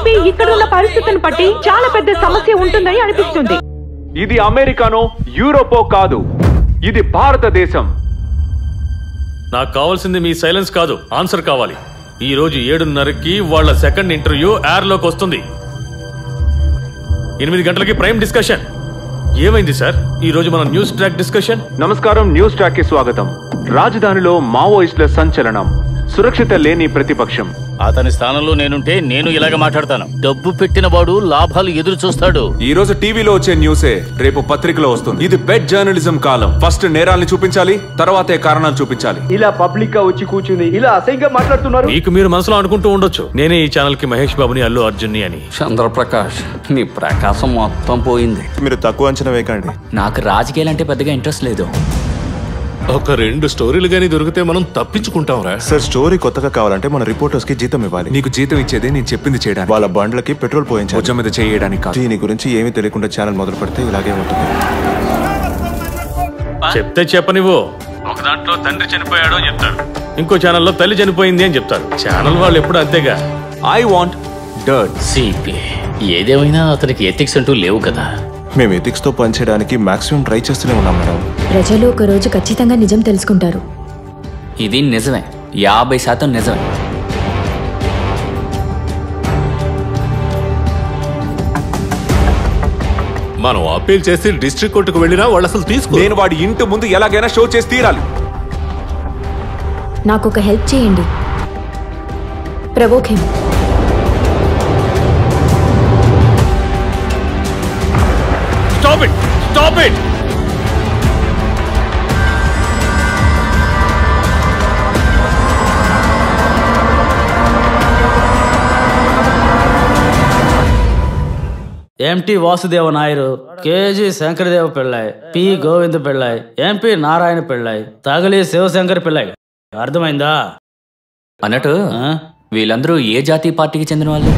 Maybe ఇక్కడ ఉన్న పరిస్థితిని బట్టి చాలా పెద్ద సమస్య ఉంటుందని అనిపిస్తుంది. ఇది అమెరికానో యూరోపో కాదు, ఇది భారతదేశం. నాకు కావాల్సింది మీ సైలెన్స్ కాదు, ఆన్సర్ కావాలి. ఈ రోజు 7:30కి వాళ్ళ సెకండ్ ఇంటర్వ్యూ ఎయిర్ లోకి వస్తుంది. 8 గంటలకి ప్రైమ్ డిస్కషన్. ఏమైంది సార్ ఈ రోజు మన న్యూస్ ట్రాక్ డిస్కషన్? నమస్కారం, న్యూస్ ట్రాక్ కి స్వాగతం. రాజధానిలో మావోయిస్టుల సంచలనం, సురక్షిత లేని ప్రతిపక్షం. అతని స్థానంలో నేనుంటే నేను ఇలాగ మాట్లాడతాను. డబ్బు పెట్టిన వాడు లాభాలు ఎదురు చూస్తాడు. ఈ రోజు టీవీలో వచ్చే న్యూసే రేపు పత్రికలో వస్తుంది. ఇది బెడ్ జర్నలిజం కాలం. ఫస్ట్ నేరాల్ని చూపించాలి, తర్వాతే కారణాలు చూపించాలి. ఇలా పబ్లిక్ గా వచ్చి కూర్చుని ఇలా అసహ్యంగా మాట్లాడుతున్నారు. మీకు మీరు మనసులో అనుకుంటూ ఉండొచ్చు, నేనే ఈ ఛానల్ కి మహేష్ బాబుని, అల్లు అర్జున్ని అని. చంద్రప్రకాష్, నీ ప్రకాశం మొత్తం పోయింది. మీరు తక్కువ అంచనా వేయకండి. నాకు రాజకీయాలంటే పెద్దగా ఇంట్రెస్ట్ లేదు. ఒక 2 స్టోరీలు గానీ దొరికితే మనం తప్పించుకుంటాంరా. సార్, స్టోరీ కొత్తగా కావాలంటే మన రిపోర్టర్స్ కి జీతం ఇవ్వాలి. నీకు జీతం ఇచ్చేదే నేను చెప్పింది చేయడానికి, వాళ్ళ బండ్లకి పెట్రోల్ పోయించాలి, భుజం మీద చేయడానికి కాదు. దీని గురించి ఏమీ తెలియకుండా ఛానల్ మొదలు పెడితే ఇలాగే ఉంటుంది. చెప్తే చెప్పనివ్వు. ఒక దాంట్లో తండ్రి చనిపోయాడు అని చెప్తారు, ఇంకో ఛానల్లో తల్లి చనిపోయింది అని చెప్తారు. ఛానల్ వాళ్ళు ఎప్పుడు అంతేగా. I want dirt. సిపి ఏదేమైనా అతనికి ఎథిక్స్ అంటూ లేవు కదా. మేము ఎథిక్స్ తో పనిచేయడానికి మాక్సిమం ట్రై చేస్తూనే ఉన్నాం మేడం. ప్రజలు ఒక రోజు ఖచ్చితంగా నిజం తెలుసుకుంటారు. ఇది నిజమే, 50% నిజమే. మనం అప్పీల్ చేసి డిస్ట్రిక్ట్ కోర్టుకు వెళ్ళినా వాళ్ళు అసలు తీసుకో. నేను వాడి ఇంటి ముందు ఎలాగైనా షో చేసి తీరాలి. నాకు ఒక హెల్ప్ చేయండి. Provoke him. Stop it! Stop it! MT Vasudeva Naidu, KG Shankaradeva Pillai, P Govinda Pillai, MP Narayana Pillai, Thakazhi Shivashankar Pillai. అర్థమైందా? అన్నట్టు వీళ్ళందరూ ఏ జాతీయ పార్టీకి చెందిన వాళ్ళు?